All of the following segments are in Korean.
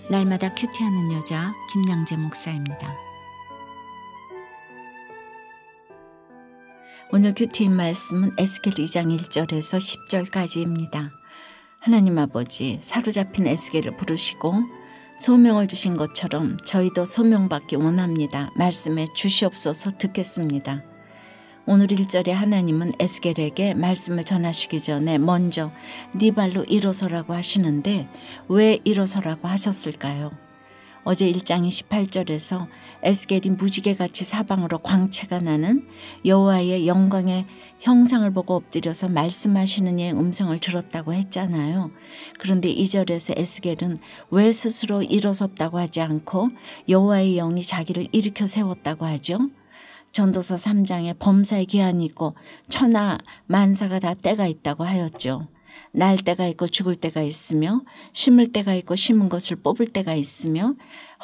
날마다 큐티하는 여자 김양재 목사입니다. 오늘 큐티인 말씀은 에스겔 2장 1절에서 10절까지입니다. 하나님 아버지, 사로잡힌 에스겔을 부르시고 소명을 주신 것처럼 저희도 소명받기 원합니다. 말씀해 주시옵소서. 듣겠습니다. 오늘 1절에 하나님은 에스겔에게 말씀을 전하시기 전에 먼저 네 발로 일어서라고 하시는데 왜 일어서라고 하셨을까요? 어제 1장 28절에서 에스겔이 무지개같이 사방으로 광채가 나는 여호와의 영광의 형상을 보고 엎드려서 말씀하시는 이의 음성을 들었다고 했잖아요. 그런데 2절에서 에스겔은 왜 스스로 일어섰다고 하지 않고 여호와의 영이 자기를 일으켜 세웠다고 하죠? 전도서 3장에 범사의 기한이 있고 천하 만사가 다 때가 있다고 하였죠. 날 때가 있고 죽을 때가 있으며 심을 때가 있고 심은 것을 뽑을 때가 있으며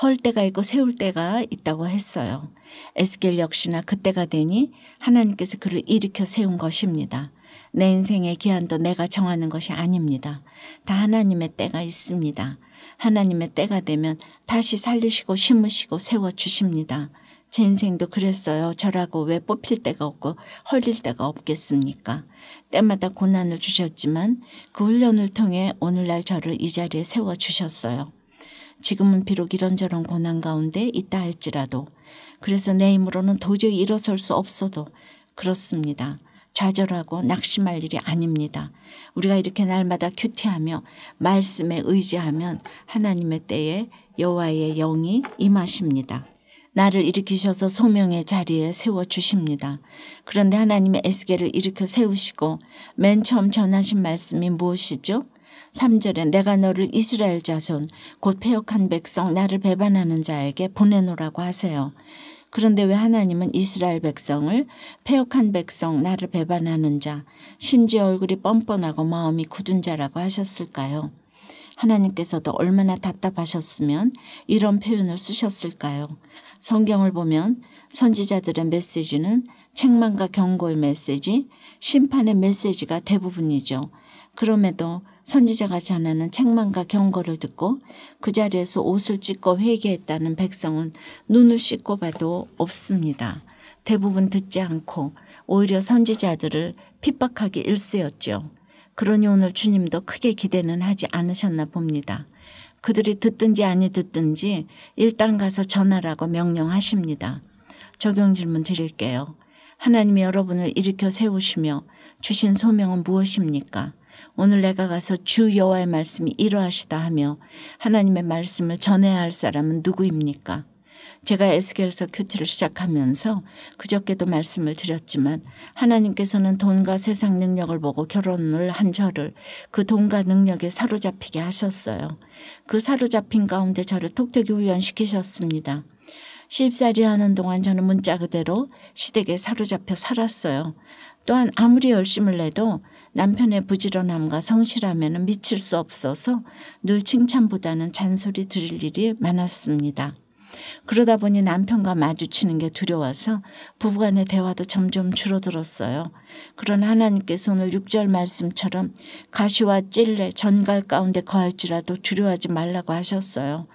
헐 때가 있고 세울 때가 있다고 했어요. 에스겔 역시나 그때가 되니 하나님께서 그를 일으켜 세운 것입니다. 내 인생의 기한도 내가 정하는 것이 아닙니다. 다 하나님의 때가 있습니다. 하나님의 때가 되면 다시 살리시고 심으시고 세워주십니다. 제 인생도 그랬어요. 저라고 왜 뽑힐 데가 없고 헐릴 데가 없겠습니까? 때마다 고난을 주셨지만 그 훈련을 통해 오늘날 저를 이 자리에 세워주셨어요. 지금은 비록 이런저런 고난 가운데 있다 할지라도 그래서 내 힘으로는 도저히 일어설 수 없어도 그렇습니다. 좌절하고 낙심할 일이 아닙니다. 우리가 이렇게 날마다 큐티하며 말씀에 의지하면 하나님의 때에 여호와의 영이 임하십니다. 나를 일으키셔서 소명의 자리에 세워주십니다. 그런데 하나님의 에스겔을 일으켜 세우시고 맨 처음 전하신 말씀이 무엇이죠? 3절에 내가 너를 이스라엘 자손 곧 패역한 백성 나를 배반하는 자에게 보내노라고 하세요. 그런데 왜 하나님은 이스라엘 백성을 패역한 백성 나를 배반하는 자 심지어 얼굴이 뻔뻔하고 마음이 굳은 자라고 하셨을까요? 하나님께서도 얼마나 답답하셨으면 이런 표현을 쓰셨을까요? 성경을 보면 선지자들의 메시지는 책망과 경고의 메시지, 심판의 메시지가 대부분이죠. 그럼에도 선지자가 전하는 책망과 경고를 듣고 그 자리에서 옷을 찢고 회개했다는 백성은 눈을 씻고 봐도 없습니다. 대부분 듣지 않고 오히려 선지자들을 핍박하기 일쑤였죠. 그러니 오늘 주님도 크게 기대는 하지 않으셨나 봅니다. 그들이 듣든지 아니 듣든지 일단 가서 전하라고 명령하십니다. 적용 질문 드릴게요. 하나님이 여러분을 일으켜 세우시며 주신 소명은 무엇입니까? 오늘 내가 가서 주 여호와의 말씀이 이러하시다 하며 하나님의 말씀을 전해야 할 사람은 누구입니까? 제가 에스겔서 큐티를 시작하면서 그저께도 말씀을 드렸지만 하나님께서는 돈과 세상 능력을 보고 결혼을 한 저를 그 돈과 능력에 사로잡히게 하셨어요. 그 사로잡힌 가운데 저를 톡톡히 훈련시키셨습니다. 시집살이 하는 동안 저는 문자 그대로 시댁에 사로잡혀 살았어요. 또한 아무리 열심을 내도 남편의 부지런함과 성실함에는 미칠 수 없어서 늘 칭찬보다는 잔소리 들을 일이 많았습니다. 그러다 보니 남편과 마주치는 게 두려워서 부부간의 대화도 점점 줄어들었어요. 그러나 하나님께서 오늘 6절 말씀처럼 가시와 찔레 전갈 가운데 거할지라도 두려워하지 말라고 하셨어요.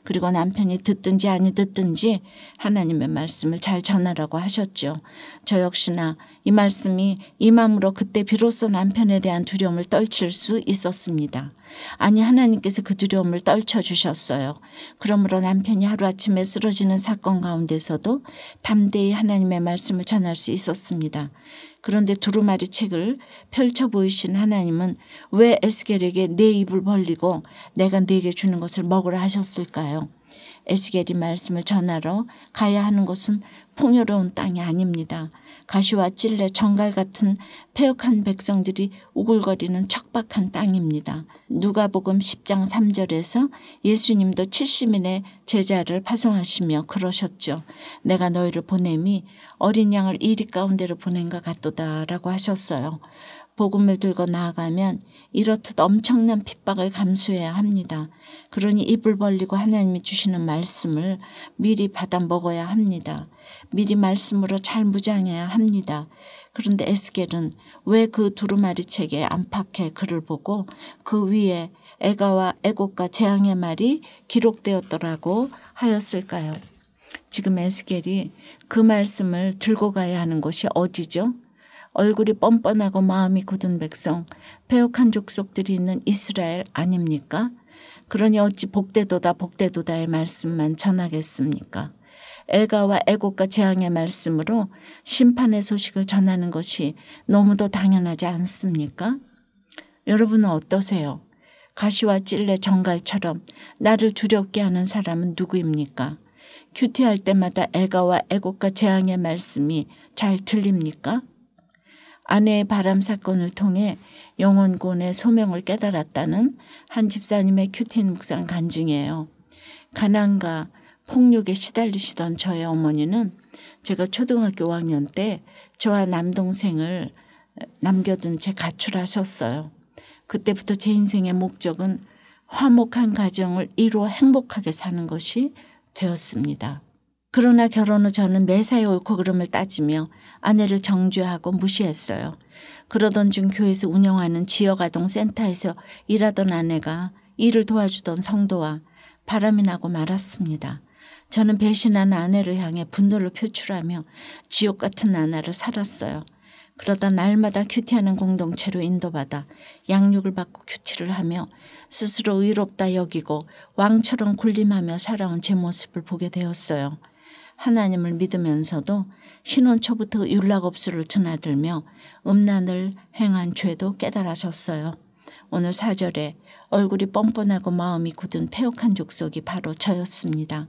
그리고 남편이 듣든지 아니 듣든지 하나님의 말씀을 잘 전하라고 하셨죠. 저 역시나 이 말씀이 임함으로 그때 비로소 남편에 대한 두려움을 떨칠 수 있었습니다. 아니 하나님께서 그 두려움을 떨쳐주셨어요. 그러므로 남편이 하루아침에 쓰러지는 사건 가운데서도 담대히 하나님의 말씀을 전할 수 있었습니다. 그런데 두루마리 책을 펼쳐 보이신 하나님은 왜 에스겔에게 내 입을 벌리고 내가 네게 주는 것을 먹으라 하셨을까요? 에스겔이 말씀을 전하러 가야 하는 곳은 풍요로운 땅이 아닙니다. 가시와 찔레 정갈 같은 패역한 백성들이 우글거리는 척박한 땅입니다. 누가복음 10장 3절에서 예수님도 70인의 제자를 파송하시며 그러셨죠. 내가 너희를 보냄이 어린 양을 이리 가운데로 보낸 것 같도다라고 하셨어요. 복음을 들고 나아가면 이렇듯 엄청난 핍박을 감수해야 합니다. 그러니 입을 벌리고 하나님이 주시는 말씀을 미리 받아 먹어야 합니다. 미리 말씀으로 잘 무장해야 합니다. 그런데 에스겔은 왜 그 두루마리 책에 안팎의 글을 보고 그 위에 애가와 애곡과 재앙의 말이 기록되었더라고 하였을까요? 지금 에스겔이 그 말씀을 들고 가야 하는 곳이 어디죠? 얼굴이 뻔뻔하고 마음이 굳은 백성, 패역한 족속들이 있는 이스라엘 아닙니까? 그러니 어찌 복되도다 복되도다의 말씀만 전하겠습니까? 애가와 애곡과 재앙의 말씀으로 심판의 소식을 전하는 것이 너무도 당연하지 않습니까? 여러분은 어떠세요? 가시와 찔레 정갈처럼 나를 두렵게 하는 사람은 누구입니까? 큐티할 때마다 애가와 애곡과 재앙의 말씀이 잘 들립니까? 아내의 바람 사건을 통해 영혼곤의 소명을 깨달았다는 한 집사님의 큐티 묵상 간증이에요. 가난과 폭력에 시달리시던 저의 어머니는 제가 초등학교 5학년 때 저와 남동생을 남겨둔 채 가출하셨어요. 그때부터 제 인생의 목적은 화목한 가정을 이루어 행복하게 사는 것이 되었습니다. 그러나 결혼 후 저는 매사에 옳고 그름을 따지며 아내를 정죄하고 무시했어요. 그러던 중 교회에서 운영하는 지역아동 센터에서 일하던 아내가 일을 도와주던 성도와 바람이 나고 말았습니다. 저는 배신한 아내를 향해 분노를 표출하며 지옥 같은 나날을 살았어요. 그러다 날마다 큐티하는 공동체로 인도받아 양육을 받고 큐티를 하며 스스로 의롭다 여기고 왕처럼 군림하며 살아온 제 모습을 보게 되었어요. 하나님을 믿으면서도 신혼 초부터 율락업소를 드나들며 음란을 행한 죄도 깨달으셨어요. 오늘 4절에 얼굴이 뻔뻔하고 마음이 굳은 패역한 족속이 바로 저였습니다.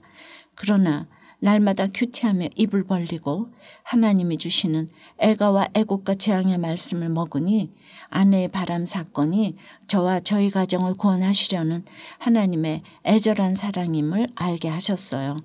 그러나 날마다 큐티하며 입을 벌리고 하나님이 주시는 애가와 애곡과 재앙의 말씀을 먹으니 아내의 바람 사건이 저와 저희 가정을 구원하시려는 하나님의 애절한 사랑임을 알게 하셨어요.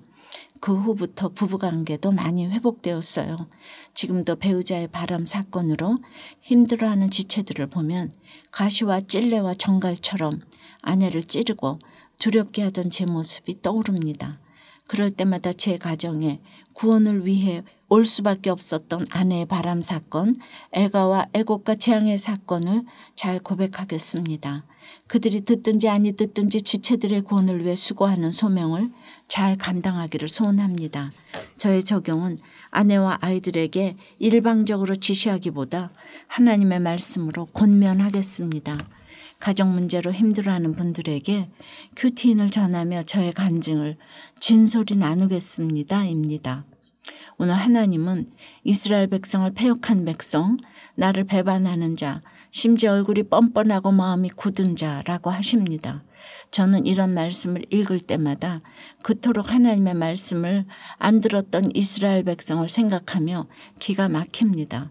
그 후부터 부부관계도 많이 회복되었어요. 지금도 배우자의 바람 사건으로 힘들어하는 지체들을 보면 가시와 찔레와 정갈처럼 아내를 찌르고 두렵게 하던 제 모습이 떠오릅니다. 그럴 때마다 제 가정에 구원을 위해 올 수밖에 없었던 아내의 바람 사건, 애가와 애곡과 재앙의 사건을 잘 고백하겠습니다. 그들이 듣든지 아니 듣든지 지체들의 구원을 위해 수고하는 소명을 잘 감당하기를 소원합니다. 저의 적용은 아내와 아이들에게 일방적으로 지시하기보다 하나님의 말씀으로 권면하겠습니다. 가정 문제로 힘들어하는 분들에게 큐티인을 전하며 저의 간증을 진솔히 나누겠습니다. 입니다. 오늘 하나님은 이스라엘 백성을 패역한 백성, 나를 배반하는 자, 심지어 얼굴이 뻔뻔하고 마음이 굳은 자라고 하십니다. 저는 이런 말씀을 읽을 때마다 그토록 하나님의 말씀을 안 들었던 이스라엘 백성을 생각하며 기가 막힙니다.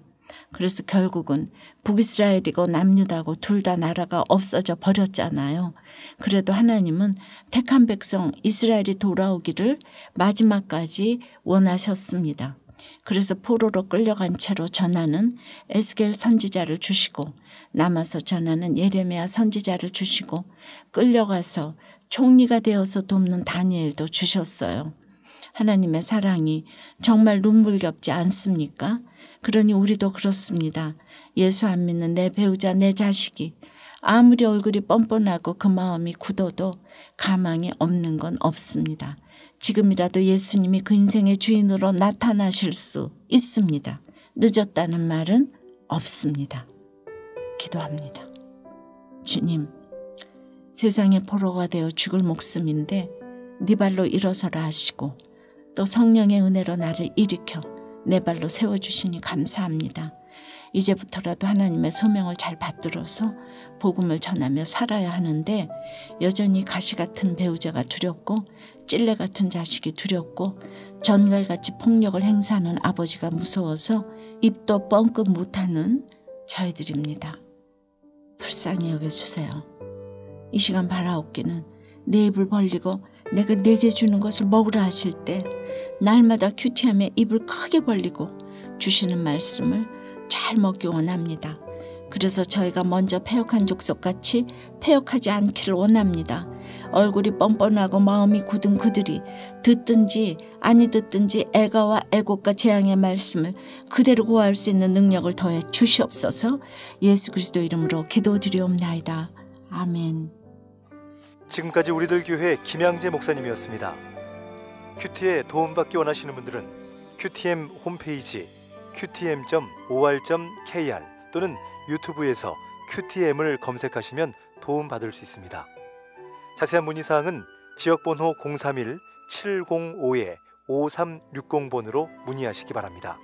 그래서 결국은 북이스라엘이고 남유다고 둘 다 나라가 없어져 버렸잖아요. 그래도 하나님은 택한 백성 이스라엘이 돌아오기를 마지막까지 원하셨습니다. 그래서 포로로 끌려간 채로 전하는 에스겔 선지자를 주시고 남아서 전하는 예레미야 선지자를 주시고 끌려가서 총리가 되어서 돕는 다니엘도 주셨어요. 하나님의 사랑이 정말 눈물겹지 않습니까? 그러니 우리도 그렇습니다. 예수 안 믿는 내 배우자, 내 자식이 아무리 얼굴이 뻔뻔하고 그 마음이 굳어도 가망이 없는 건 없습니다. 지금이라도 예수님이 그 인생의 주인으로 나타나실 수 있습니다. 늦었다는 말은 없습니다. 기도합니다. 주님, 세상의 포로가 되어 죽을 목숨인데 네 발로 일어서라 하시고 또 성령의 은혜로 나를 일으켜 내 발로 세워주시니 감사합니다. 이제부터라도 하나님의 소명을 잘 받들어서 복음을 전하며 살아야 하는데 여전히 가시 같은 배우자가 두렵고 찔레 같은 자식이 두렵고 전갈같이 폭력을 행사하는 아버지가 무서워서 입도 뻥끗 못하는 저희들입니다. 불쌍히 여겨주세요. 이 시간 바라옵기는 내 입을 벌리고 내가 내게 주는 것을 먹으라 하실 때 날마다 큐티하며 입을 크게 벌리고 주시는 말씀을 잘 먹기 원합니다. 그래서 저희가 먼저 패역한 족속같이 패역하지 않기를 원합니다. 얼굴이 뻔뻔하고 마음이 굳은 그들이 듣든지 아니 듣든지 애가와 애곡과 재앙의 말씀을 그대로 고할 수 있는 능력을 더해 주시옵소서. 예수 그리스도 이름으로 기도드리옵나이다. 아멘. 지금까지 우리들 교회 김양재 목사님이었습니다. 큐티에 도움받기 원하시는 분들은 QTM 홈페이지 qtm.or.kr 또는 유튜브에서 QTM을 검색하시면 도움받을 수 있습니다. 자세한 문의사항은 지역번호 031-705-5360번으로 문의하시기 바랍니다.